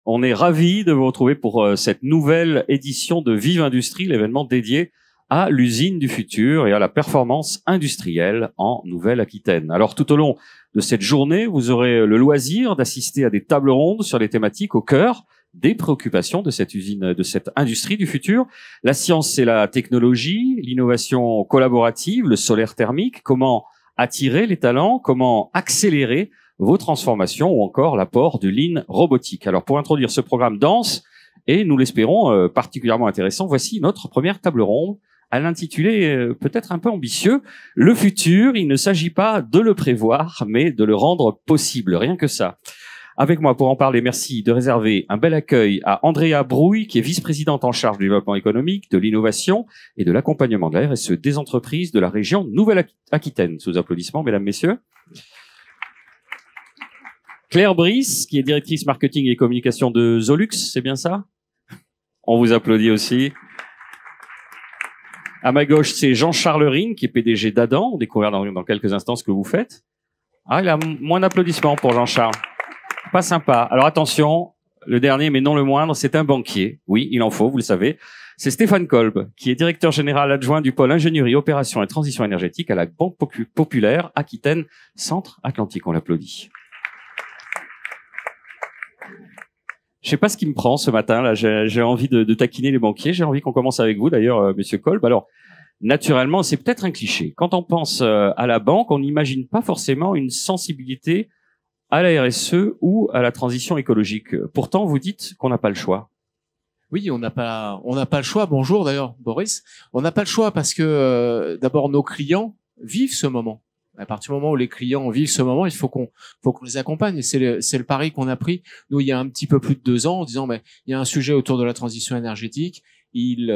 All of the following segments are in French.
On est ravis de vous retrouver pour cette nouvelle édition de Vive Industrie, l'événement dédié à l'usine du futur et à la performance industrielle en Nouvelle-Aquitaine. Alors tout au long de cette journée, vous aurez le loisir d'assister à des tables rondes sur les thématiques au cœur des préoccupations de cette usine, de cette industrie du futur. La science et la technologie, l'innovation collaborative, le solaire thermique, comment attirer les talents, comment accélérer vos transformations ou encore l'apport de lean robotique. Alors pour introduire ce programme dense et nous l'espérons particulièrement intéressant, voici notre première table ronde à l'intitulé peut-être un peu ambitieux. Le futur, il ne s'agit pas de le prévoir, mais de le rendre possible, rien que ça. Avec moi pour en parler, merci de réserver un bel accueil à Andrea Brouille, qui est vice-présidente en charge du développement économique, de l'innovation et de l'accompagnement de la RSE des entreprises de la région Nouvelle-Aquitaine. Sous applaudissements, mesdames, messieurs. Claire Brice, qui est directrice marketing et communication de Zolux, c'est bien ça? On vous applaudit aussi. À ma gauche, c'est Jean-Charles Ring, qui est PDG d'Adam. On découvrira dans quelques instants ce que vous faites. Ah, il a moins d'applaudissements pour Jean-Charles. Pas sympa. Alors attention, le dernier, mais non le moindre, c'est un banquier. Oui, il en faut, vous le savez. C'est Stéphane Kolb, qui est directeur général adjoint du pôle ingénierie, opération et transition énergétique à la Banque Populaire Aquitaine Centre-Atlantique. On l'applaudit. Je sais pas ce qui me prend ce matin. Là, j'ai envie de taquiner les banquiers. J'ai envie qu'on commence avec vous, d'ailleurs, Monsieur Kolb. Alors, naturellement, c'est peut-être un cliché. Quand on pense à la banque, on n'imagine pas forcément une sensibilité à la RSE ou à la transition écologique. Pourtant, vous dites qu'on n'a pas le choix. Oui, on n'a pas le choix. Bonjour, d'ailleurs, Boris. On n'a pas le choix parce que d'abord nos clients vivent ce moment. À partir du moment où les clients vivent ce moment, il faut qu'on les accompagne. Et c'est le pari qu'on a pris, nous, il y a un petit peu plus de 2 ans, en disant, mais il y a un sujet autour de la transition énergétique. Il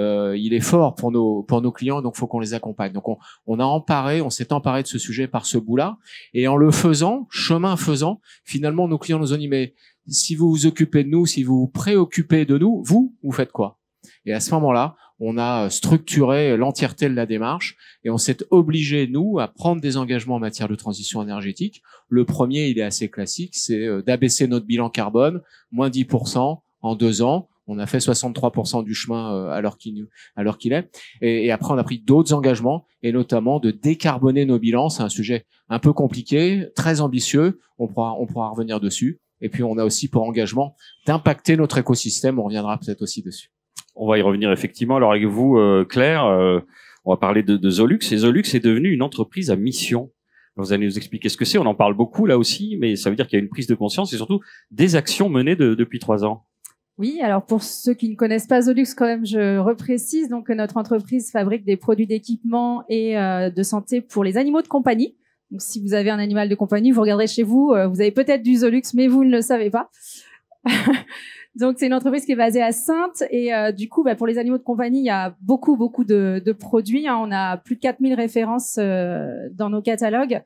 est fort pour nos clients, donc faut qu'on les accompagne. Donc on s'est emparé de ce sujet par ce bout-là. Et en le faisant, chemin faisant, finalement, nos clients nous ont dit, mais si vous vous occupez de nous, si vous vous préoccupez de nous, vous faites quoi? Et à ce moment-là, on a structuré l'entièreté de la démarche et on s'est obligé, nous, à prendre des engagements en matière de transition énergétique. Le premier, il est assez classique, c'est d'abaisser notre bilan carbone, moins 10% en 2 ans. On a fait 63% du chemin à l'heure qu'il est. Et après, on a pris d'autres engagements et notamment de décarboner nos bilans. C'est un sujet un peu compliqué, très ambitieux. On pourra revenir dessus. Et puis, on a aussi pour engagement d'impacter notre écosystème. On reviendra peut-être aussi dessus. On va y revenir effectivement. Alors avec vous, Claire, on va parler de Zolux. Et Zolux est devenu une entreprise à mission. Vous allez nous expliquer ce que c'est. On en parle beaucoup là aussi, mais ça veut dire qu'il y a une prise de conscience et surtout des actions menées depuis 3 ans. Oui, alors pour ceux qui ne connaissent pas Zolux, quand même, je reprécise donc que notre entreprise fabrique des produits d'équipement et de santé pour les animaux de compagnie. Donc si vous avez un animal de compagnie, vous regarderez chez vous, vous avez peut-être du Zolux, mais vous ne le savez pas. Donc c'est une entreprise qui est basée à Saintes et du coup pour les animaux de compagnie il y a beaucoup de produits, hein. On a plus de 4000 références dans nos catalogues,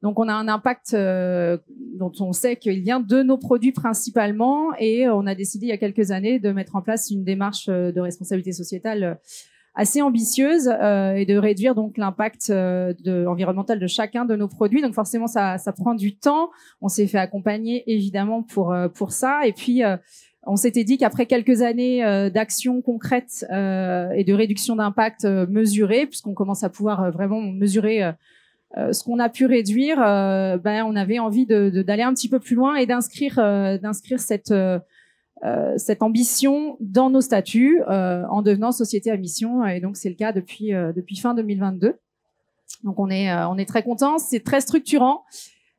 donc on a un impact dont on sait qu'il vient de nos produits principalement et on a décidé il y a quelques années de mettre en place une démarche de responsabilité sociétale assez ambitieuse et de réduire donc l'impact environnemental de chacun de nos produits. Donc forcément ça prend du temps. On s'est fait accompagner évidemment pour ça et puis on s'était dit qu'après quelques années d'actions concrètes et de réduction d'impact mesurée, puisqu'on commence à pouvoir vraiment mesurer ce qu'on a pu réduire, on avait envie d'aller un petit peu plus loin et d'inscrire cette ambition dans nos statuts en devenant société à mission. Et donc c'est le cas depuis fin 2022. Donc on est très contents, c'est très structurant.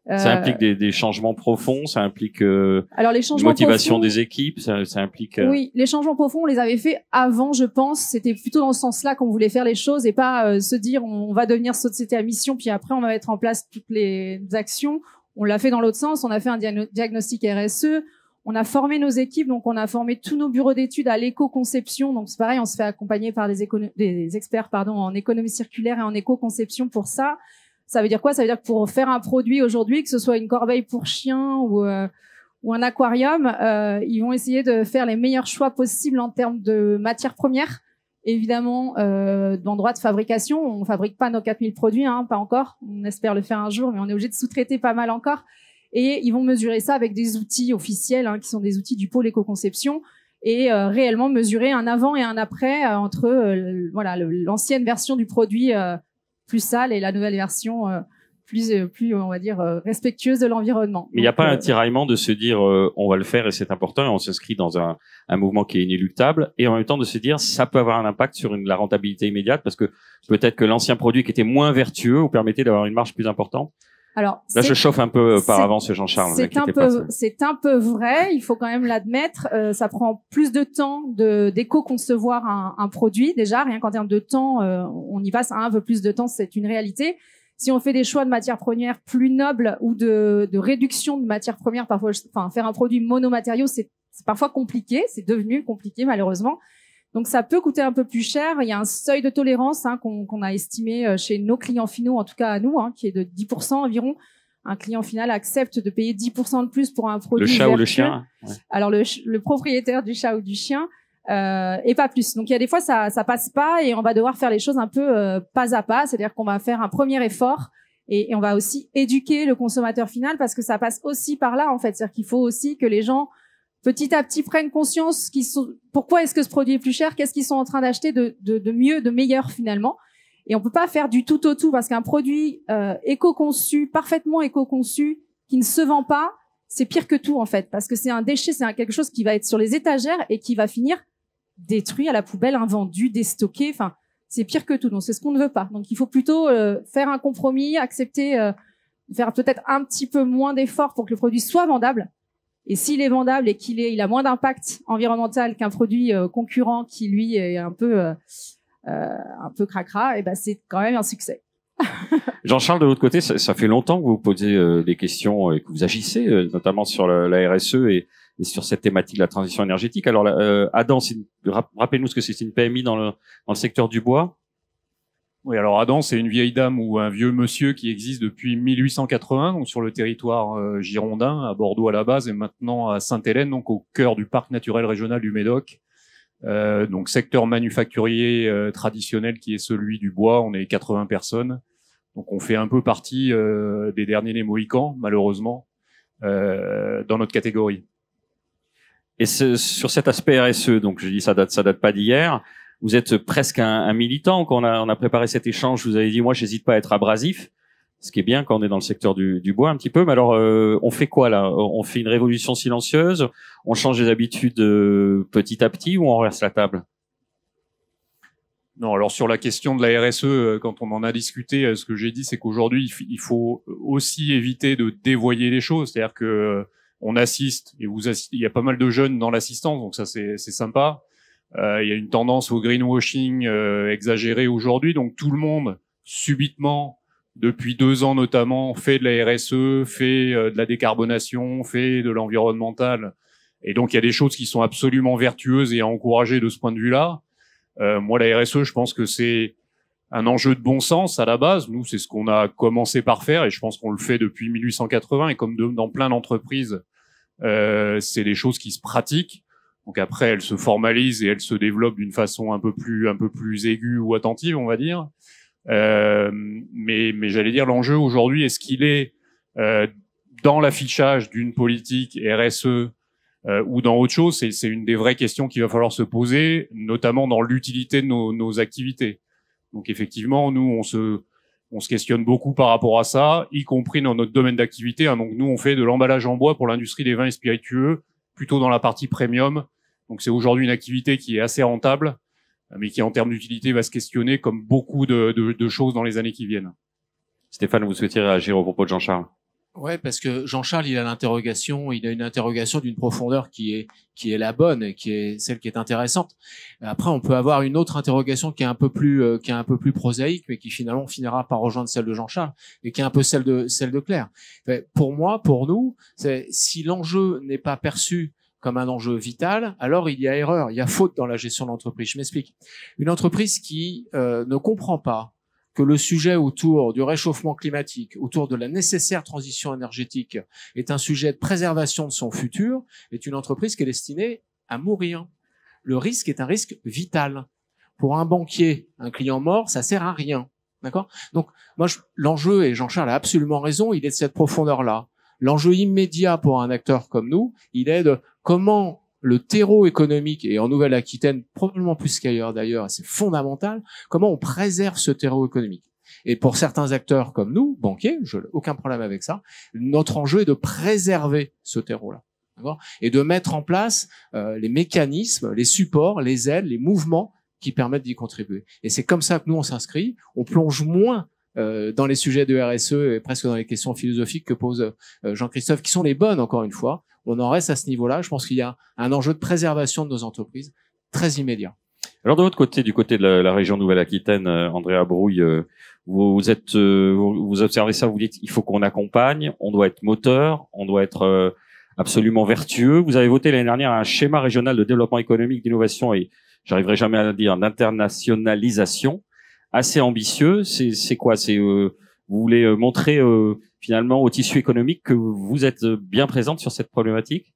Ça implique des changements profonds, ça implique alors les changements motivation profonds, des équipes, ça implique... Oui, les changements profonds, on les avait fait avant, je pense. C'était plutôt dans ce sens-là qu'on voulait faire les choses et pas se dire on va devenir société à mission, puis après on va mettre en place toutes les actions. On l'a fait dans l'autre sens, on a fait un diagnostic RSE, on a formé nos équipes, donc on a formé tous nos bureaux d'études à l'éco-conception. Donc c'est pareil, on se fait accompagner par des experts en économie circulaire et en éco-conception pour ça. Ça veut dire quoi? Ça veut dire que pour faire un produit aujourd'hui, que ce soit une corbeille pour chien ou un aquarium, ils vont essayer de faire les meilleurs choix possibles en termes de matières premières. Évidemment, d'endroits de fabrication, on fabrique pas nos 4000 produits, hein, pas encore. On espère le faire un jour, mais on est obligé de sous-traiter pas mal encore. et ils vont mesurer ça avec des outils officiels, qui sont des outils du pôle éco-conception, et réellement mesurer un avant et un après entre l'ancienne version du produit plus sale et la nouvelle version plus on va dire respectueuse de l'environnement. Mais il n'y a pas un tiraillement de se dire on va le faire et c'est important et on s'inscrit dans un mouvement qui est inéluctable, et en même temps de se dire ça peut avoir un impact sur la rentabilité immédiate, parce que peut-être que l'ancien produit qui était moins vertueux vous permettait d'avoir une marge plus importante. Alors là, je chauffe un peu par avance, Jean-Charles. C'est un peu vrai. Il faut quand même l'admettre. Ça prend plus de temps d'éco-concevoir un produit. Déjà, rien qu'en termes de temps, on y passe un peu plus de temps. C'est une réalité. Si on fait des choix de matières premières plus nobles ou de réduction de matières premières, parfois, faire un produit monomatériau, c'est parfois compliqué. C'est devenu compliqué, malheureusement. Donc, ça peut coûter un peu plus cher. Il y a un seuil de tolérance qu'on a estimé chez nos clients finaux, en tout cas à nous, qui est de 10% environ. Un client final accepte de payer 10% de plus pour un produit. Le chat ou le chien. Ouais. Alors, le propriétaire du chat ou du chien, et pas plus. Donc, il y a des fois, ça passe pas, et on va devoir faire les choses un peu pas à pas. C'est-à-dire qu'on va faire un premier effort, et on va aussi éduquer le consommateur final, parce que ça passe aussi par là, en fait. C'est-à-dire qu'il faut aussi que les gens petit à petit prennent conscience pourquoi est-ce que ce produit est plus cher, qu'est-ce qu'ils sont en train d'acheter de mieux, de meilleur finalement. Et on peut pas faire du tout au tout, parce qu'un produit éco-conçu, parfaitement éco-conçu, qui ne se vend pas, c'est pire que tout en fait, parce que c'est un déchet, c'est quelque chose qui va être sur les étagères et qui va finir détruit à la poubelle, invendu, déstocké. Enfin, c'est pire que tout. Donc c'est ce qu'on ne veut pas. Donc il faut plutôt faire un compromis, accepter, faire peut-être un petit peu moins d'efforts pour que le produit soit vendable. Et s'il est vendable et il a moins d'impact environnemental qu'un produit concurrent qui lui est un peu cracra, et ben c'est quand même un succès. Jean-Charles, de votre côté, ça fait longtemps que vous posez des questions et que vous agissez, notamment sur la RSE et sur cette thématique de la transition énergétique. Alors, Adam, rappelez-nous ce que c'est. C'est une PMI dans le secteur du bois. Oui, alors Adam, c'est une vieille dame ou un vieux monsieur qui existe depuis 1880, donc sur le territoire girondin, à Bordeaux à la base, et maintenant à Sainte-Hélène, donc au cœur du parc naturel régional du Médoc. Donc secteur manufacturier traditionnel qui est celui du bois. On est 80 personnes, donc on fait un peu partie des derniers des Mohicans, malheureusement, dans notre catégorie. Et sur cet aspect RSE, donc je dis ça date pas d'hier. Vous êtes presque un militant. Quand on a préparé cet échange, vous avez dit moi j'hésite pas à être abrasif, ce qui est bien quand on est dans le secteur du bois un petit peu. Mais alors on fait quoi là? On fait une révolution silencieuse? On change les habitudes petit à petit, ou on renverse la table? Non, alors sur la question de la RSE, quand on en a discuté, ce que j'ai dit, c'est qu'aujourd'hui il faut aussi éviter de dévoyer les choses. C'est-à-dire que on assiste, et il y a pas mal de jeunes dans l'assistance, donc ça c'est sympa. Il y a une tendance au greenwashing exagéré aujourd'hui, donc tout le monde subitement, depuis 2 ans notamment, fait de la RSE, fait de la décarbonation, fait de l'environnemental, et donc il y a des choses qui sont absolument vertueuses et à encourager de ce point de vue-là. Moi, la RSE, je pense que c'est un enjeu de bon sens à la base. Nous, c'est ce qu'on a commencé par faire, et je pense qu'on le fait depuis 1880, et comme dans plein d'entreprises, c'est des choses qui se pratiquent. Donc après, elles se formalisent et elles se développent d'une façon un peu plus aiguë ou attentive, on va dire. Mais j'allais dire, l'enjeu aujourd'hui, est-ce qu'il est dans l'affichage d'une politique RSE ou dans autre chose? C'est une des vraies questions qu'il va falloir se poser, notamment dans l'utilité de nos activités. Donc effectivement, nous, on se questionne beaucoup par rapport à ça, y compris dans notre domaine d'activité. Donc nous, on fait de l'emballage en bois pour l'industrie des vins et spiritueux, plutôt dans la partie premium. Donc c'est aujourd'hui une activité qui est assez rentable, mais qui en termes d'utilité va se questionner comme beaucoup de choses dans les années qui viennent. Stéphane, vous souhaitiez réagir au propos de Jean-Charles? Ouais, parce que Jean-Charles, il a une interrogation d'une profondeur qui est la bonne, qui est celle qui est intéressante. Après, on peut avoir une autre interrogation qui est un peu plus prosaïque, mais qui finalement finira par rejoindre celle de Jean-Charles, et qui est un peu celle de Claire. Pour nous, si l'enjeu n'est pas perçu comme un enjeu vital, alors il y a erreur, il y a faute dans la gestion de l'entreprise. Je m'explique. Une entreprise qui ne comprend pas que le sujet autour du réchauffement climatique, autour de la nécessaire transition énergétique, est un sujet de préservation de son futur, est une entreprise qui est destinée à mourir. Le risque est un risque vital. Pour un banquier, un client mort, ça sert à rien. D'accord? Donc, moi, l'enjeu, et Jean-Charles a absolument raison, il est de cette profondeur-là. L'enjeu immédiat pour un acteur comme nous, il est de comment le terreau économique, et en Nouvelle-Aquitaine, probablement plus qu'ailleurs d'ailleurs, c'est fondamental, comment on préserve ce terreau économique. Et pour certains acteurs comme nous, banquiers, aucun problème avec ça, notre enjeu est de préserver ce terreau-là. D'accord ? Et de mettre en place les mécanismes, les supports, les aides, les mouvements qui permettent d'y contribuer. Et c'est comme ça que nous, on s'inscrit. On plonge moins dans les sujets de RSE et presque dans les questions philosophiques que pose Jean-Christophe, qui sont les bonnes, encore une fois. On en reste à ce niveau-là. Je pense qu'il y a un enjeu de préservation de nos entreprises très immédiat. Alors de votre côté, du côté de la région Nouvelle-Aquitaine, Andrea Brouille, vous observez ça, vous dites il faut qu'on accompagne, on doit être moteur, on doit être absolument vertueux. Vous avez voté l'année dernière un schéma régional de développement économique, d'innovation et j'arriverai jamais à le dire, d'internationalisation assez ambitieux. C'est quoi ? Vous voulez montrer finalement au tissu économique que vous êtes bien présente sur cette problématique ?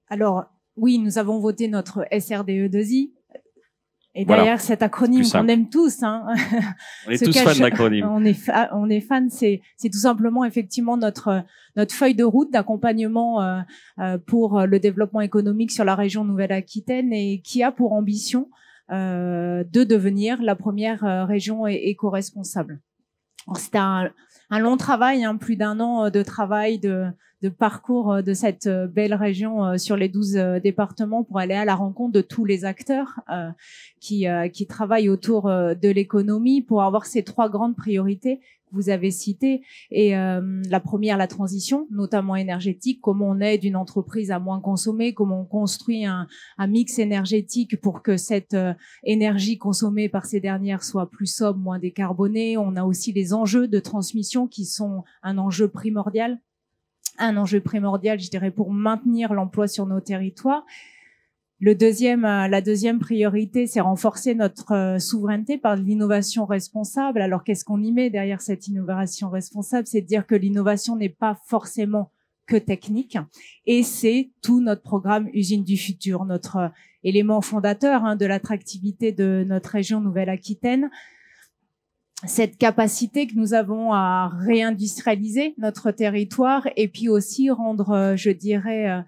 Alors, oui, nous avons voté notre SRDE2I. Et derrière cet acronyme qu'on aime tous, hein, on est tous fans d'acronymes. On est fans. C'est tout simplement effectivement notre feuille de route d'accompagnement pour le développement économique sur la région Nouvelle-Aquitaine et qui a pour ambition de devenir la première région éco-responsable. C'est un long travail, hein, plus d'1 an de travail, de parcours de cette belle région sur les 12 départements pour aller à la rencontre de tous les acteurs qui travaillent autour de l'économie pour avoir ces 3 grandes priorités que vous avez citées. Et la première, la transition, notamment énergétique, comment on aide une entreprise à moins consommer, comment on construit un mix énergétique pour que cette énergie consommée par ces dernières soit plus sobre, moins décarbonée. On a aussi les enjeux de transmission qui sont un enjeu primordial, je dirais, pour maintenir l'emploi sur nos territoires. La deuxième priorité, c'est renforcer notre souveraineté par l'innovation responsable. Alors, qu'est-ce qu'on y met derrière cette innovation responsable ? C'est de dire que l'innovation n'est pas forcément que technique, et c'est tout notre programme Usine du futur, notre élément fondateur, hein, de l'attractivité de notre région Nouvelle-Aquitaine. Cette capacité que nous avons à réindustrialiser notre territoire et puis aussi rendre, je dirais,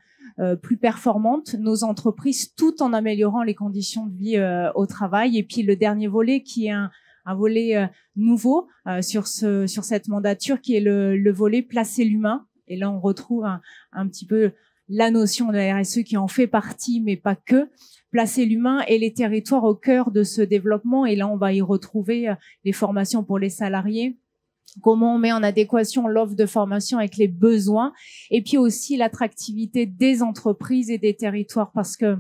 plus performantes nos entreprises tout en améliorant les conditions de vie au travail. Et puis le dernier volet qui est un volet nouveau sur cette mandature, qui est le volet placer l'humain. Et là, on retrouve un petit peu la notion de la RSE qui en fait partie, mais pas que. Placer l'humain et les territoires au cœur de ce développement. Et là, on va y retrouver les formations pour les salariés, comment on met en adéquation l'offre de formation avec les besoins, et puis aussi l'attractivité des entreprises et des territoires, parce que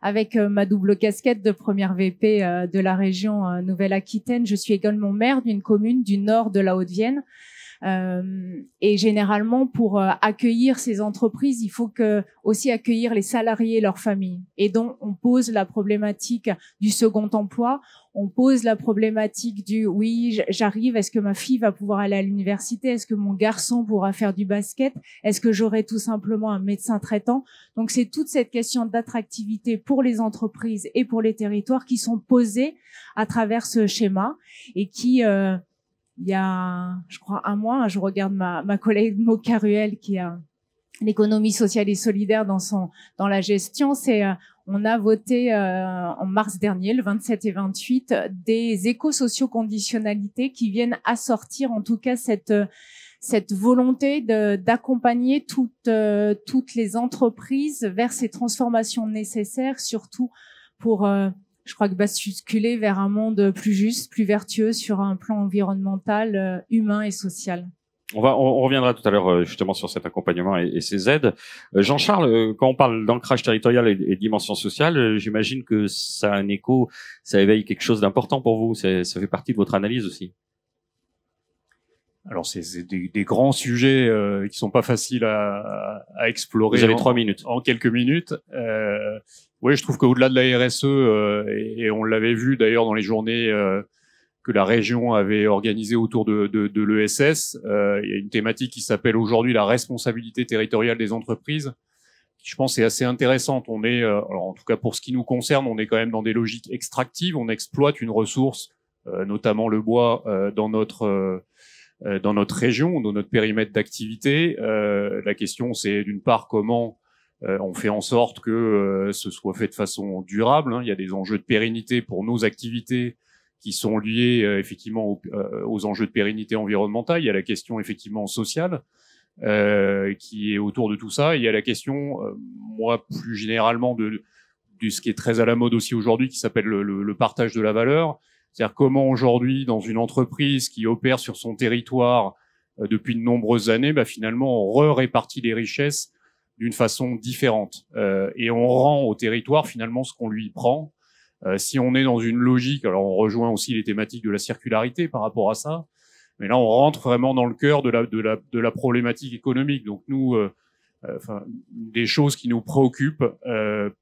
avec ma double casquette de première VP de la région Nouvelle-Aquitaine, je suis également maire d'une commune du nord de la Haute-Vienne. Et généralement, pour accueillir ces entreprises, il faut aussi accueillir les salariés et leurs familles. Et donc, on pose la problématique du second emploi, on pose la problématique du « oui, j'arrive, est-ce que ma fille va pouvoir aller à l'université? Est-ce que mon garçon pourra faire du basket? Est-ce que j'aurai tout simplement un médecin traitant ?» Donc, c'est toute cette question d'attractivité pour les entreprises et pour les territoires qui sont posées à travers ce schéma et qui... il y a, je crois, 1 mois, je regarde ma collègue Maud Caruel qui a l'économie sociale et solidaire dans la gestion. On a voté en mars dernier, le 27 et 28, des éco-socio-conditionnalités qui viennent assortir en tout cas cette volonté d'accompagner toutes les entreprises vers ces transformations nécessaires, surtout pour je crois que basculer vers un monde plus juste, plus vertueux sur un plan environnemental, humain et social. On reviendra tout à l'heure justement sur cet accompagnement et ces aides. Jean-Charles, quand on parle d'ancrage territorial et dimension sociale, j'imagine que ça a un écho, ça éveille quelque chose d'important pour vous. Ça fait partie de votre analyse aussi. Alors c'est des grands sujets qui sont pas faciles à explorer. Vous avez 3 minutes. En quelques minutes. Oui, je trouve qu'au-delà de la RSE, et on l'avait vu d'ailleurs dans les journées que la région avait organisées autour de l'ESS, il y a une thématique qui s'appelle aujourd'hui la responsabilité territoriale des entreprises, qui je pense est assez intéressante. On est, alors en tout cas pour ce qui nous concerne, on est quand même dans des logiques extractives, on exploite une ressource, notamment le bois, dans notre dans notre région, dans notre périmètre d'activité. La question, c'est d'une part comment on fait en sorte que ce soit fait de façon durable. Il y a des enjeux de pérennité pour nos activités qui sont liés effectivement aux enjeux de pérennité environnementale. Il y a la question effectivement sociale qui est autour de tout ça. Il y a la question, moi plus généralement, de ce qui est très à la mode aussi aujourd'hui, qui s'appelle le partage de la valeur. C'est-à-dire comment aujourd'hui, dans une entreprise qui opère sur son territoire depuis de nombreuses années, finalement, on répartit les richesses d'une façon différente. Et on rend au territoire, finalement, ce qu'on lui prend. Si on est dans une logique, alors on rejoint aussi les thématiques de la circularité par rapport à ça, mais là, on rentre vraiment dans le cœur de la problématique économique. Donc nous, des choses qui nous préoccupent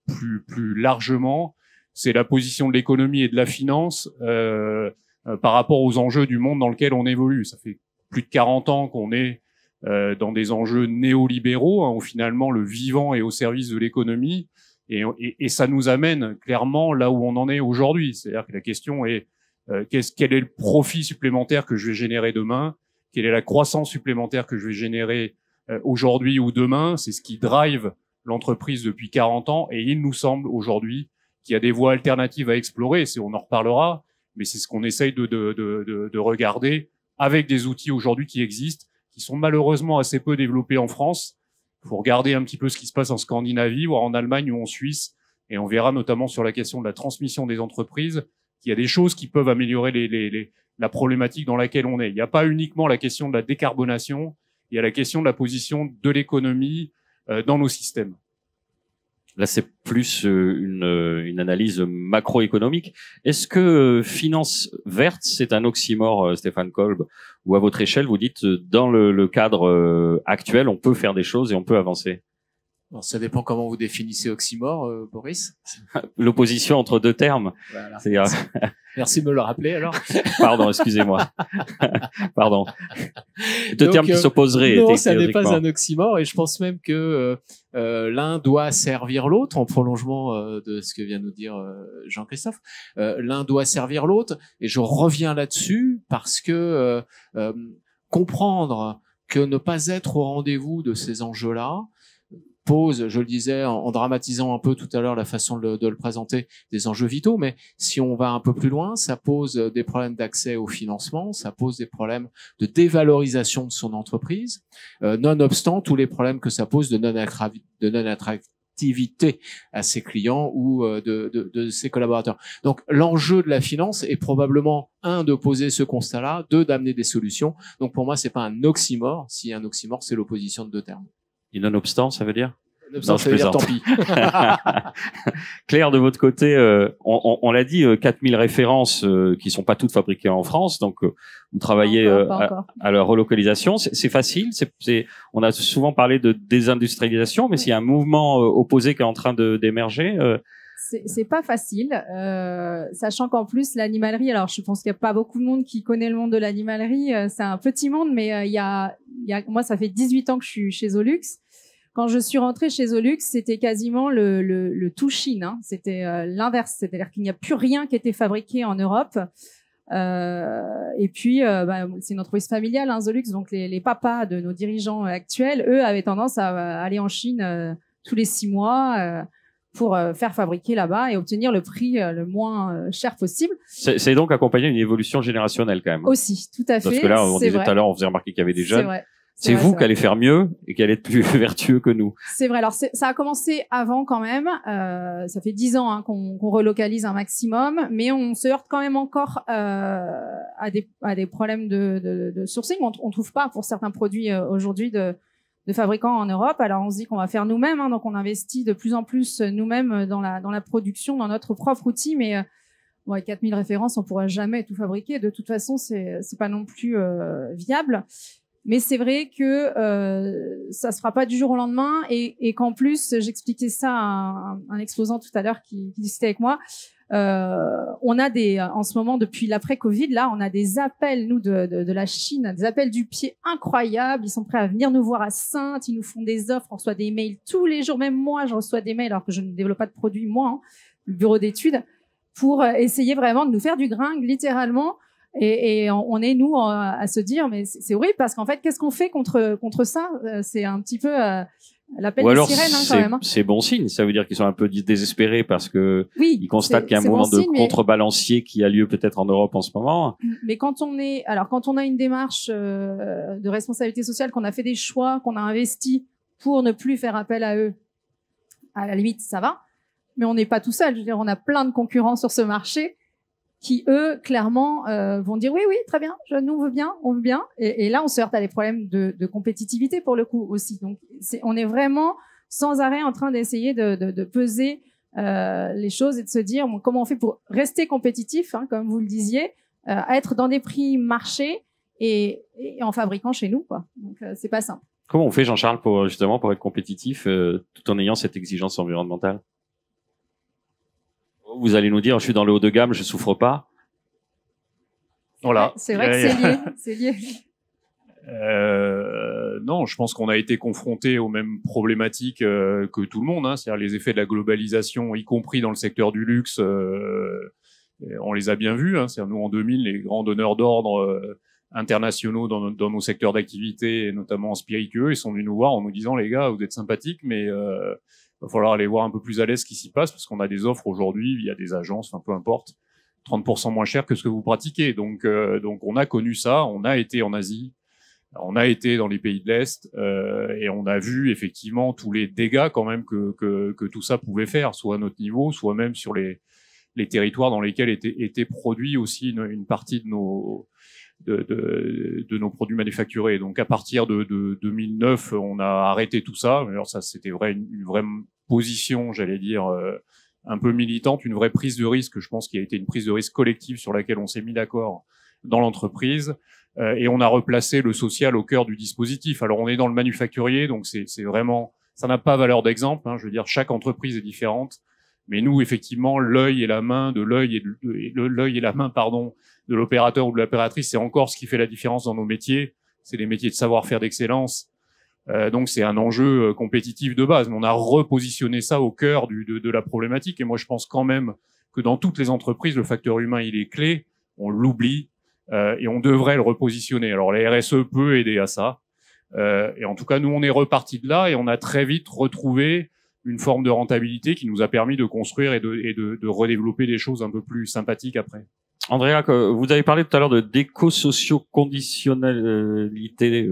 plus largement, c'est la position de l'économie et de la finance par rapport aux enjeux du monde dans lequel on évolue. Ça fait plus de 40 ans qu'on est dans des enjeux néolibéraux, où finalement le vivant est au service de l'économie, et ça nous amène clairement là où on en est aujourd'hui. C'est-à-dire que la question est quel est le profit supplémentaire que je vais générer demain, quelle est la croissance supplémentaire que je vais générer aujourd'hui ou demain. C'est ce qui drive l'entreprise depuis 40 ans, et il nous semble aujourd'hui qu'il y a des voies alternatives à explorer. On en reparlera, mais c'est ce qu'on essaye de regarder avec des outils aujourd'hui qui existent, qui sont malheureusement assez peu développés en France. Il faut regarder un petit peu ce qui se passe en Scandinavie, voire en Allemagne ou en Suisse, et on verra notamment sur la question de la transmission des entreprises qu'il y a des choses qui peuvent améliorer la problématique dans laquelle on est. Il n'y a pas uniquement la question de la décarbonation, il y a la question de la position de l'économie dans nos systèmes. Là, c'est plus une analyse macroéconomique. Est-ce que finance verte, c'est un oxymore, Stéphane Kolb, ou à votre échelle, vous dites, dans le cadre actuel, on peut faire des choses et on peut avancer? Alors, ça dépend comment vous définissez oxymore, Boris. L'opposition entre deux termes. Voilà. C'est-à-dire... Merci de me le rappeler, alors. Pardon, excusez-moi. Pardon. Deux termes qui s'opposeraient. Non, ça n'est pas un oxymore, et je pense même que l'un doit servir l'autre, en prolongement de ce que vient de nous dire Jean-Christophe. L'un doit servir l'autre, et je reviens là-dessus parce que comprendre que ne pas être au rendez-vous de ces enjeux-là pose, je le disais en dramatisant un peu tout à l'heure la façon de le présenter, des enjeux vitaux, mais si on va un peu plus loin, ça pose des problèmes d'accès au financement, ça pose des problèmes de dévalorisation de son entreprise, nonobstant tous les problèmes que ça pose de non-attractivité à ses clients ou de ses collaborateurs. Donc l'enjeu de la finance est probablement, de poser ce constat-là, d'amener des solutions. Donc pour moi, c'est pas un oxymore. Si un oxymore, c'est l'opposition de deux termes. Et nonobstant, ça veut dire? Non, ça veut dire tant pis. Claire, de votre côté, on l'a dit, 4000 références qui sont pas toutes fabriquées en France, donc vous travaillez à leur relocalisation. C'est facile. On a souvent parlé de désindustrialisation, mais s'il y a un mouvement opposé qui est en train d'émerger. C'est pas facile, sachant qu'en plus l'animalerie. Alors, je pense qu'il y a pas beaucoup de monde qui connaît le monde de l'animalerie. C'est un petit monde, mais moi, ça fait 18 ans que je suis chez Zolux. Quand je suis rentrée chez Zolux, c'était quasiment le tout Chine, hein. C'était l'inverse, c'est-à-dire qu'il n'y a plus rien qui était fabriqué en Europe. Et puis, c'est une entreprise familiale, hein, Zolux, donc les papas de nos dirigeants actuels, eux, avaient tendance à aller en Chine tous les 6 mois pour faire fabriquer là-bas et obtenir le prix le moins cher possible. C'est donc accompagner une évolution générationnelle quand même. Aussi, tout à fait. Parce que là, on disait tout à l'heure, on faisait remarquer qu'il y avait des jeunes. C'est vrai. C'est vous qui allez faire mieux et qui allez être plus vertueux que nous. C'est vrai. Alors, ça a commencé avant quand même. Ça fait 10 ans qu'on relocalise un maximum, mais on se heurte quand même encore à des problèmes de sourcing. On trouve pas pour certains produits aujourd'hui de fabricants en Europe. Alors, on se dit qu'on va faire nous-mêmes, hein, donc on investit de plus en plus nous-mêmes dans la production, dans notre propre outil, mais bon, avec 4000 références, on pourra jamais tout fabriquer. De toute façon, c'est pas non plus viable. Mais c'est vrai que ça se fera pas du jour au lendemain et qu'en plus, j'expliquais ça à un exposant tout à l'heure qui discutait avec moi. On a en ce moment, depuis l'après-Covid, là, on a des appels, nous, de la Chine, des appels du pied incroyables. Ils sont prêts à venir nous voir à Saintes. Ils nous font des offres. On reçoit des mails tous les jours. Même moi, je reçois des mails alors que je ne développe pas de produits, moi, hein, le bureau d'études, pour essayer vraiment de nous faire du gringue, littéralement. Et on est nous à se dire mais c'est horrible parce qu'en fait qu'est-ce qu'on fait contre ça? C'est un petit peu l'appel des sirènes quand même. C'est bon signe, ça veut dire qu'ils sont un peu désespérés parce que oui, ils constatent qu'il y a un mouvement de contrebalancier qui a lieu peut-être en Europe en ce moment. Mais quand on a une démarche de responsabilité sociale, qu'on a fait des choix, qu'on a investi pour ne plus faire appel à eux, à la limite ça va, mais on n'est pas tout seul. Je veux dire, on a plein de concurrents sur ce marché qui eux clairement vont dire oui très bien, nous on veut bien et là on se heurte à des problèmes de compétitivité pour le coup aussi. Donc on est vraiment sans arrêt en train d'essayer de peser les choses et de se dire bon, comment on fait pour rester compétitif, hein, comme vous le disiez, être dans des prix marché et en fabriquant chez nous quoi. Donc c'est pas simple. Comment on fait, Jean-Charles, pour être compétitif tout en ayant cette exigence environnementale? Vous allez nous dire, je suis dans le haut de gamme, je souffre pas. Voilà. Ouais, c'est vrai que c'est lié. Non, je pense qu'on a été confronté aux mêmes problématiques que tout le monde, hein, c'est-à-dire les effets de la globalisation, y compris dans le secteur du luxe. On les a bien vus. Hein, c'est-à-dire nous en 2000, les grands donneurs d'ordre internationaux dans nos secteurs d'activité, et notamment en spiritueux, ils sont venus nous voir en nous disant les gars, vous êtes sympathiques, mais va falloir aller voir un peu plus à l'aise ce qui s'y passe parce qu'on a des offres aujourd'hui via des agences, enfin peu importe, 30% moins cher que ce que vous pratiquez. Donc on a connu ça, on a été en Asie, on a été dans les pays de l'Est et on a vu effectivement tous les dégâts quand même que tout ça pouvait faire, soit à notre niveau, soit même sur les territoires dans lesquels était produit aussi une partie de nos produits manufacturés. Donc à partir de 2009, on a arrêté tout ça. Alors ça, c'était une vraie position, j'allais dire, un peu militante, une vraie prise de risque. Je pense qu'il y a été une prise de risque collective sur laquelle on s'est mis d'accord dans l'entreprise. Et on a replacé le social au cœur du dispositif. Alors on est dans le manufacturier, donc c'est vraiment, ça n'a pas valeur d'exemple. Hein, je veux dire, chaque entreprise est différente. Mais nous, effectivement, l'œil et la main de l'opérateur ou de l'opératrice, c'est encore ce qui fait la différence dans nos métiers. C'est des métiers de savoir-faire d'excellence. Donc c'est un enjeu compétitif de base. Mais on a repositionné ça au cœur de la problématique. Et moi, je pense quand même que dans toutes les entreprises, le facteur humain, il est clé. On l'oublie et on devrait le repositionner. Alors la RSE peut aider à ça. Et en tout cas, nous, on est reparti de là et on a très vite retrouvé une forme de rentabilité qui nous a permis de construire et de redévelopper des choses un peu plus sympathiques après. Andrea, vous avez parlé tout à l'heure de d'éco-socio-conditionnalité.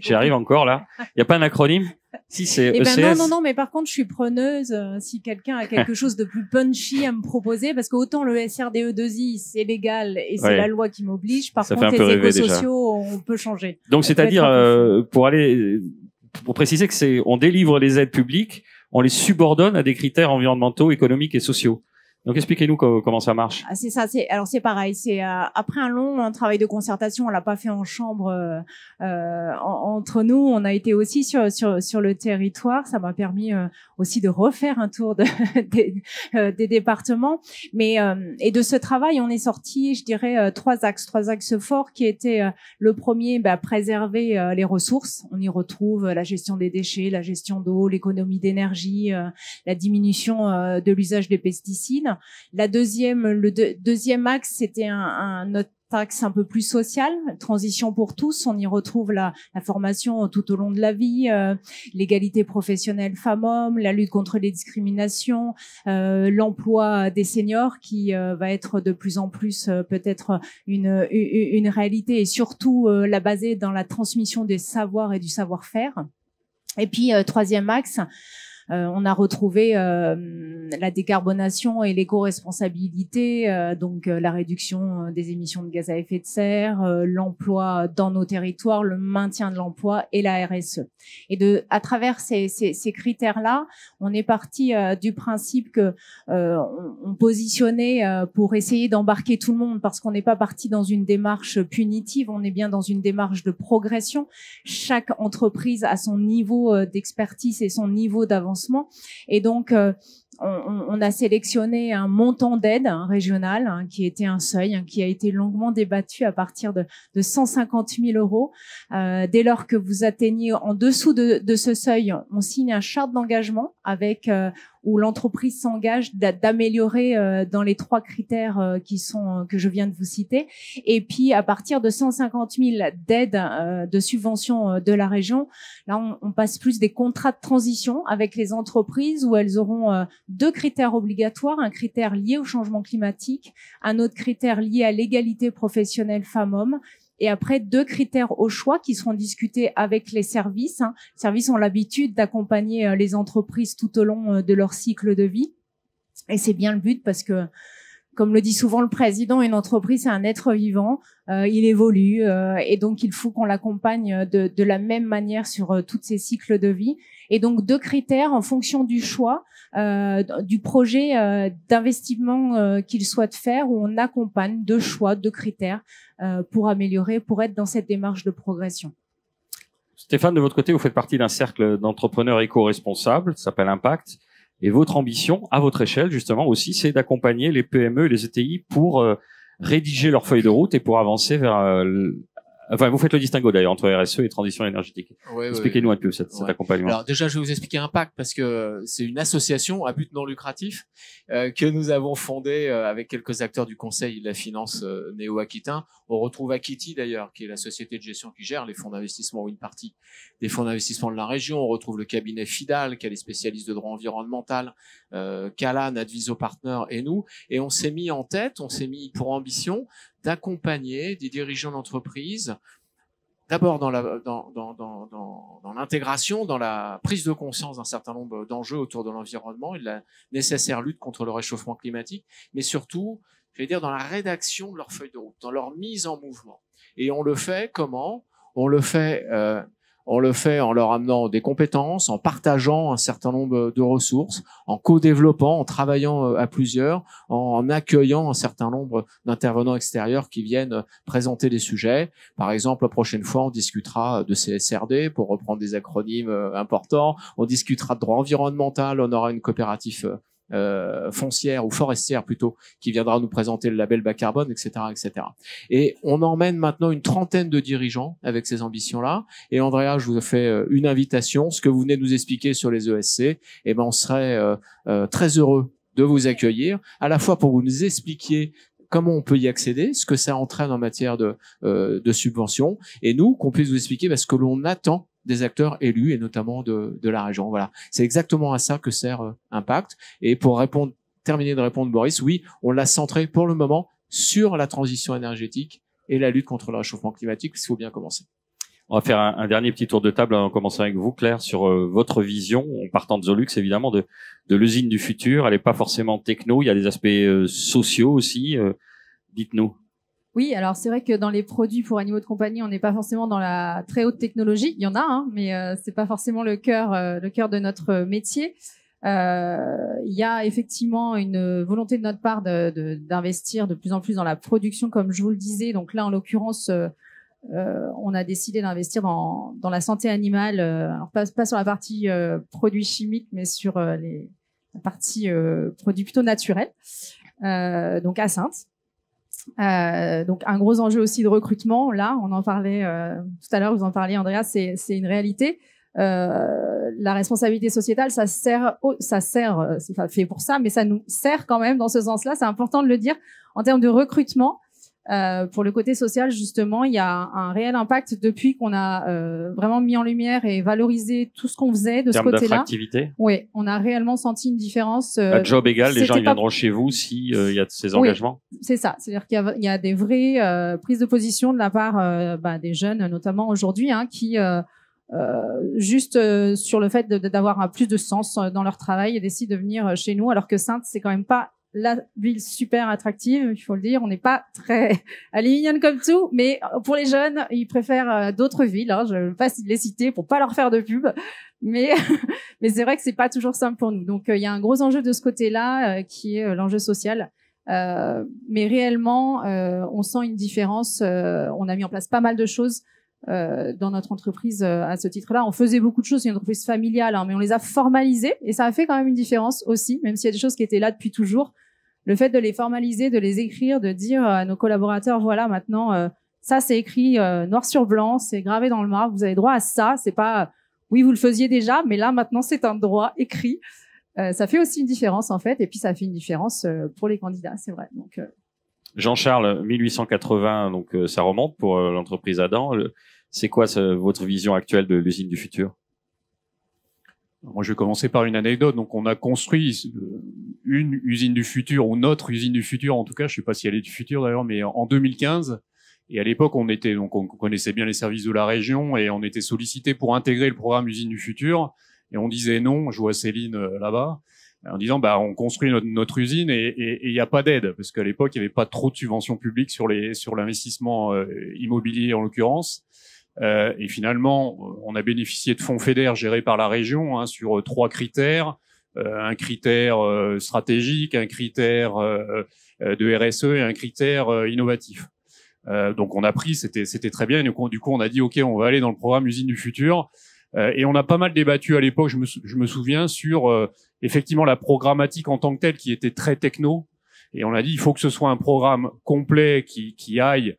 J'y arrive encore là. Il n'y a pas un acronyme? Si, c'est ECS. Non, mais par contre, je suis preneuse si quelqu'un a quelque chose de plus punchy à me proposer, parce que autant le SRDE2I, c'est légal et c'est la loi qui m'oblige. Par contre, les éco-sociaux, on peut changer. Donc, c'est-à-dire, pour préciser que on délivre les aides publiques, on les subordonne à des critères environnementaux, économiques et sociaux. Donc expliquez-nous comment ça marche. Ah, c'est ça. Alors c'est pareil. C'est après un long travail de concertation, on l'a pas fait en chambre entre nous. On a été aussi sur le territoire. Ça m'a permis aussi de refaire un tour des départements. Mais et de ce travail, on est sorti, je dirais, trois axes forts qui étaient le premier, préserver les ressources. On y retrouve la gestion des déchets, la gestion d'eau, l'économie d'énergie, la diminution de l'usage des pesticides. Le deuxième axe, c'était notre axe un peu plus social, transition pour tous. On y retrouve la formation tout au long de la vie, l'égalité professionnelle femmes-hommes, la lutte contre les discriminations, l'emploi des seniors qui va être de plus en plus peut-être une réalité et surtout la baser dans la transmission des savoirs et du savoir-faire. Et puis troisième axe, on a retrouvé la décarbonation et l'éco-responsabilité, donc la réduction des émissions de gaz à effet de serre, l'emploi dans nos territoires, le maintien de l'emploi et la RSE. Et à travers ces critères-là, on est parti du principe que on positionnait pour essayer d'embarquer tout le monde, parce qu'on n'est pas parti dans une démarche punitive, on est bien dans une démarche de progression. Chaque entreprise a son niveau d'expertise et son niveau d'avancement. Et donc, on a sélectionné un montant d'aide régional qui était un seuil qui a été longuement débattu à partir de 150 000 euros. Dès lors que vous atteignez en dessous de ce seuil, on signe un charte d'engagement avec où l'entreprise s'engage d'améliorer dans les 3 critères que je viens de vous citer. Et puis à partir de 150 000 d'aides de subvention de la région, là on passe plus des contrats de transition avec les entreprises où elles auront 2 critères obligatoires, un critère lié au changement climatique, un autre critère lié à l'égalité professionnelle femmes-hommes. Et après, 2 critères au choix qui seront discutés avec les services. Les services ont l'habitude d'accompagner les entreprises tout au long de leur cycle de vie. Et c'est bien le but parce que, comme le dit souvent le président, une entreprise, c'est un être vivant. Il évolue et donc il faut qu'on l'accompagne de la même manière sur tous ces cycles de vie. Et donc 2 critères en fonction du choix du projet d'investissement qu'il souhaite faire, où on accompagne 2 choix, 2 critères pour améliorer, pour être dans cette démarche de progression. Stéphane, de votre côté, vous faites partie d'un cercle d'entrepreneurs éco-responsables, ça s'appelle Impact. Et votre ambition, à votre échelle, justement, aussi, c'est d'accompagner les PME et les ETI pour rédiger leur feuille de route et pour avancer vers... Enfin, vous faites le distinguo d'ailleurs entre RSE et transition énergétique. Expliquez-nous un peu cet accompagnement. Alors déjà, je vais vous expliquer Impact parce que c'est une association à but non lucratif que nous avons fondée avec quelques acteurs du conseil de la finance néo-aquitain. On retrouve Akiti d'ailleurs, qui est la société de gestion qui gère les fonds d'investissement ou une partie des fonds d'investissement de la région. On retrouve le cabinet Fidal, qui est les spécialistes de droit environnemental, Calan, Adviso Partner et nous. Et on s'est mis en tête, on s'est mis pour ambition d'accompagner des dirigeants d'entreprise, d'abord dans l'intégration, dans la prise de conscience d'un certain nombre d'enjeux autour de l'environnement et de la nécessaire lutte contre le réchauffement climatique, mais surtout, je vais dire, dans la rédaction de leur feuille de route, dans leur mise en mouvement. Et on le fait comment ? On le fait en leur amenant des compétences, en partageant un certain nombre de ressources, en co-développant, en travaillant à plusieurs, en accueillant un certain nombre d'intervenants extérieurs qui viennent présenter des sujets. Par exemple, la prochaine fois, on discutera de CSRD, pour reprendre des acronymes importants. On discutera de droit environnemental. On aura une coopérative foncière ou forestière plutôt, qui viendra nous présenter le label bas carbone, etc., etc. Et on emmène maintenant une 30aine de dirigeants avec ces ambitions-là. Et Andrea, je vous fais une invitation. Ce que vous venez de nous expliquer sur les ESC, eh ben, on serait très heureux de vous accueillir, à la fois pour que vous nous expliquiez comment on peut y accéder, ce que ça entraîne en matière de subventions, et nous, qu'on puisse vous expliquer ce que l'on attend des acteurs élus et notamment de la région. Voilà, c'est exactement à ça que sert Impact. Et pour terminer de répondre, Boris, oui, on l'a centré pour le moment sur la transition énergétique et la lutte contre le réchauffement climatique, parce qu'il faut bien commencer. On va faire un dernier petit tour de table en commençant avec vous, Claire, sur votre vision, en partant de Zolux, évidemment, de l'usine du futur. Elle n'est pas forcément techno, il y a des aspects sociaux aussi. Dites-nous. Oui, alors c'est vrai que dans les produits pour animaux de compagnie, on n'est pas forcément dans la très haute technologie. Il y en a, mais c'est pas forcément le cœur de notre métier. Il y a effectivement une volonté de notre part d'investir de plus en plus dans la production, comme je vous le disais. Donc là, en l'occurrence, on a décidé d'investir dans la santé animale, alors pas sur la partie produits chimiques, mais sur la partie produits plutôt naturels, donc à Saintes. Donc un gros enjeu aussi de recrutement. Là, on en parlait tout à l'heure, vous en parliez, Andrea, c'est une réalité. La responsabilité sociétale, c'est pas fait pour ça, mais ça nous sert quand même dans ce sens-là. C'est important de le dire en termes de recrutement. Pour le côté social, justement, il y a un réel impact depuis qu'on a vraiment mis en lumière et valorisé tout ce qu'on faisait de ce côté-là. En termes d'attractivité. Oui, on a réellement senti une différence. À job égal, les gens ils viendront chez vous si il y a ces engagements. Oui, c'est ça. C'est-à-dire qu'il y a des vraies prises de position de la part des jeunes, notamment aujourd'hui, qui juste sur le fait d'avoir plus de sens dans leur travail et décident de venir chez nous, alors que Saintes, c'est quand même pas la ville super attractive, il faut le dire. On n'est pas très mignonne comme tout, mais pour les jeunes, ils préfèrent d'autres villes. Je ne vais pas les citer pour pas leur faire de pub, mais c'est vrai que c'est pas toujours simple pour nous. Donc il y a un gros enjeu de ce côté-là qui est l'enjeu social. Mais réellement, on sent une différence. On a mis en place pas mal de choses dans notre entreprise à ce titre-là. On faisait beaucoup de choses, c'est une entreprise familiale, hein, mais on les a formalisées et ça a fait quand même une différence aussi, même s'il y a des choses qui étaient là depuis toujours. Le fait de les formaliser, de les écrire, de dire à nos collaborateurs, voilà, maintenant, ça c'est écrit noir sur blanc, c'est gravé dans le marbre, vous avez droit à ça. C'est pas, oui, vous le faisiez déjà, mais là maintenant c'est un droit écrit. Ça fait aussi une différence en fait, et puis ça fait une différence pour les candidats, c'est vrai. Donc Jean-Charles, 1880, donc ça remonte pour l'entreprise Adam. C'est quoi votre vision actuelle de l'usine du futur? Moi, je vais commencer par une anecdote. Donc, on a construit une usine du futur, ou notre usine du futur, en tout cas. Je sais pas si elle est du futur d'ailleurs, mais en 2015. Et à l'époque, on connaissait bien les services de la région et on était sollicité pour intégrer le programme usine du futur. Et on disait non. Je vois Céline là-bas, en disant on construit notre usine et il n'y a pas d'aide, parce qu'à l'époque, il n'y avait pas trop de subventions publiques sur l'investissement immobilier en l'occurrence. Et finalement, on a bénéficié de fonds FEDER gérés par la région sur 3 critères. Un critère stratégique, un critère de RSE et un critère innovatif. Donc on a pris, c'était très bien. Et du coup, on a dit OK, on va aller dans le programme Usine du futur. Et on a pas mal débattu à l'époque, je me souviens, sur effectivement la programmatique en tant que telle qui était très techno. Et on a dit il faut que ce soit un programme complet qui aille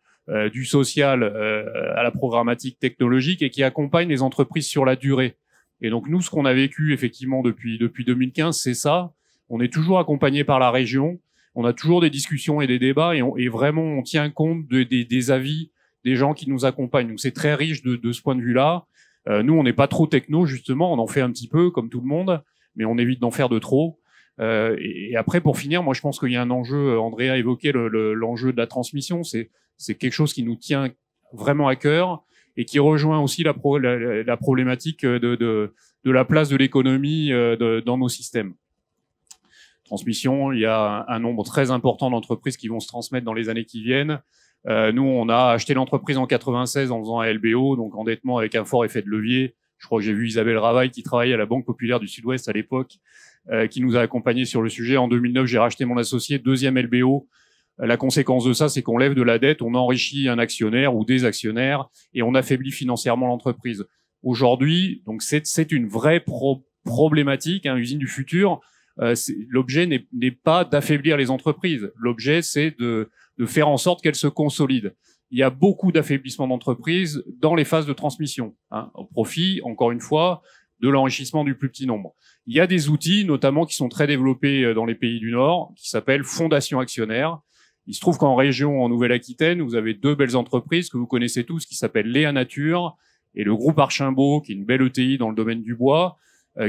du social à la programmatique technologique et qui accompagne les entreprises sur la durée. Et donc nous, ce qu'on a vécu effectivement depuis 2015, c'est ça. On est toujours accompagné par la région. On a toujours des discussions et des débats et vraiment on tient compte des avis des gens qui nous accompagnent. Donc c'est très riche de ce point de vue-là. Nous, on n'est pas trop techno justement. On en fait un petit peu comme tout le monde, mais on évite d'en faire de trop. Et après, pour finir, moi je pense qu'il y a un enjeu. Andrea a évoqué l'enjeu de la transmission. C'est quelque chose qui nous tient vraiment à cœur et qui rejoint aussi la problématique de la place de l'économie dans nos systèmes. Transmission, il y a un nombre très important d'entreprises qui vont se transmettre dans les années qui viennent. Nous, on a acheté l'entreprise en 96 en faisant un LBO, donc endettement avec un fort effet de levier. Je crois que j'ai vu Isabelle Ravaille qui travaillait à la Banque Populaire du Sud-Ouest à l'époque, qui nous a accompagnés sur le sujet. En 2009, j'ai racheté mon associé, 2e LBO. La conséquence de ça, c'est qu'on lève de la dette, on enrichit un actionnaire ou des actionnaires et on affaiblit financièrement l'entreprise. Aujourd'hui, donc c'est une vraie problématique, usine du futur. L'objet n'est pas d'affaiblir les entreprises. L'objet, c'est de faire en sorte qu'elles se consolident. Il y a beaucoup d'affaiblissement d'entreprises dans les phases de transmission, au profit, encore une fois, de l'enrichissement du plus petit nombre. Il y a des outils, notamment qui sont très développés dans les pays du Nord, qui s'appellent fondations actionnaires. Il se trouve qu'en région, en Nouvelle-Aquitaine, vous avez 2 belles entreprises que vous connaissez tous, qui s'appellent Léa Nature et le groupe Archimbaud, qui est une belle ETI dans le domaine du bois,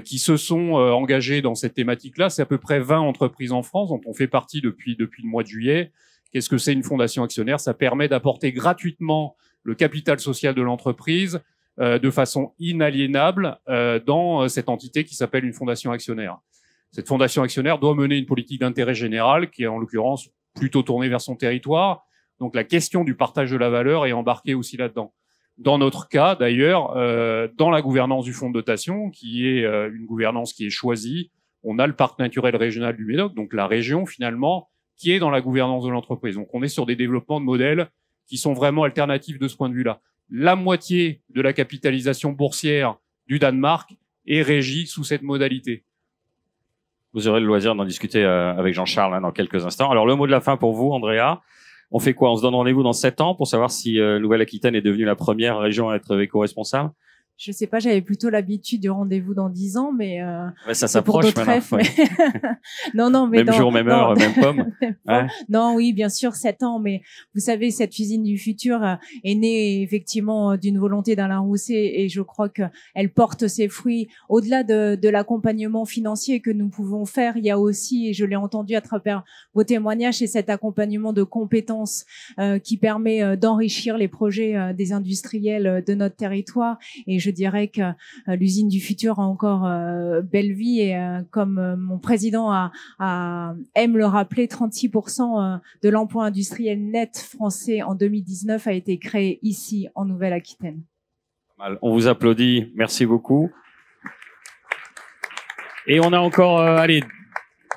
qui se sont engagés dans cette thématique-là. C'est à peu près 20 entreprises en France dont on fait partie depuis le mois de juillet. Qu'est-ce que c'est une fondation actionnaire? Ça permet d'apporter gratuitement le capital social de l'entreprise de façon inaliénable dans cette entité qui s'appelle une fondation actionnaire. Cette fondation actionnaire doit mener une politique d'intérêt général qui est en l'occurrence plutôt tournée vers son territoire. Donc la question du partage de la valeur est embarquée aussi là-dedans. Dans notre cas, d'ailleurs, dans la gouvernance du fonds de dotation, qui est une gouvernance qui est choisie, on a le parc naturel régional du Médoc, donc la région finalement, qui est dans la gouvernance de l'entreprise. Donc on est sur des développements de modèles qui sont vraiment alternatifs de ce point de vue-là. La moitié de la capitalisation boursière du Danemark est régie sous cette modalité. Vous aurez le loisir d'en discuter avec Jean-Charles dans quelques instants. Alors le mot de la fin pour vous, Andrea. On fait quoi? On se donne rendez-vous dans 7 ans pour savoir si Nouvelle-Aquitaine est devenue la première région à être éco-responsable? Je sais pas, j'avais plutôt l'habitude du rendez-vous dans 10 ans, mais ça s'approche maintenant. Mais... non, mais même jour, même heure, même pomme. Ouais. Non, oui, bien sûr, 7 ans, mais vous savez, cette usine du futur est née effectivement d'une volonté d'Alain Rousset et je crois que elle porte ses fruits. Au-delà de l'accompagnement financier que nous pouvons faire, il y a aussi, et je l'ai entendu à travers vos témoignages, c'est cet accompagnement de compétences qui permet d'enrichir les projets des industriels de notre territoire. Et je dirais que l'usine du futur a encore belle vie et comme mon président aime le rappeler, 36% de l'emploi industriel net français en 2019 a été créé ici en Nouvelle-Aquitaine. On vous applaudit, merci beaucoup. Et on a encore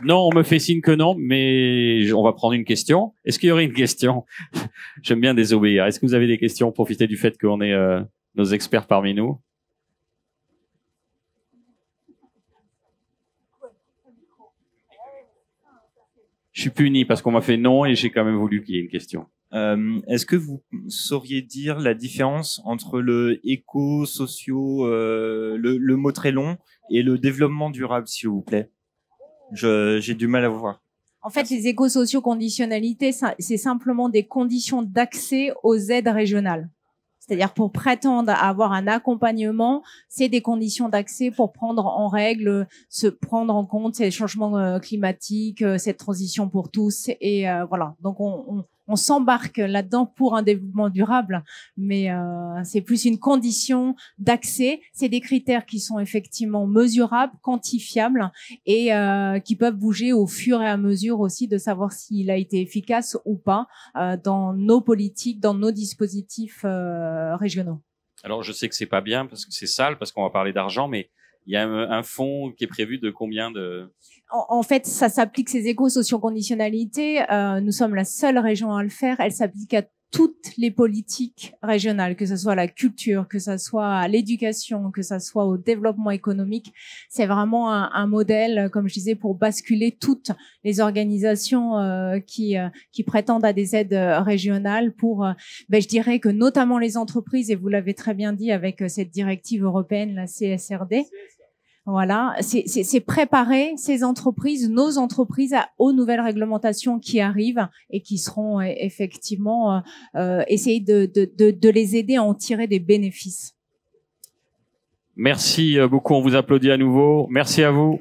Non, on me fait signe que non, mais on va prendre une question. Est-ce qu'il y aurait une question? J'aime bien désobéir. Est-ce que vous avez des questions? Profitez du fait qu'on ait nos experts parmi nous. Je suis puni parce qu'on m'a fait non et j'ai quand même voulu qu'il y ait une question. Est-ce que vous sauriez dire la différence entre le éco-socio, le mot très long, et le développement durable, s'il vous plaît? J'ai du mal à voir. En fait, les éco-socio-conditionnalités, c'est simplement des conditions d'accès aux aides régionales. C'est-à-dire pour prétendre à avoir un accompagnement, c'est des conditions d'accès pour prendre en règle, se prendre en compte ces changements climatiques, cette transition pour tous. Et voilà, donc on s'embarque là-dedans pour un développement durable, mais c'est plus une condition d'accès. C'est des critères qui sont effectivement mesurables, quantifiables et qui peuvent bouger au fur et à mesure aussi de savoir s'il a été efficace ou pas dans nos politiques, dans nos dispositifs régionaux. Alors je sais que c'est pas bien parce que c'est sale, parce qu'on va parler d'argent, mais il y a un fonds qui est prévu de combien de... En fait, ça s'applique, ces éco-socio-conditionnalités. Nous sommes la seule région à le faire. Elle s'applique à toutes les politiques régionales, que ce soit la culture, que ce soit l'éducation, que ce soit au développement économique. C'est vraiment un modèle, comme je disais, pour basculer toutes les organisations qui prétendent à des aides régionales pour, je dirais que notamment les entreprises, et vous l'avez très bien dit avec cette directive européenne, la CSRD. Voilà, c'est préparer ces entreprises, nos entreprises, aux nouvelles réglementations qui arrivent et qui seront effectivement essayer de les aider à en tirer des bénéfices. Merci beaucoup, on vous applaudit à nouveau. Merci à vous.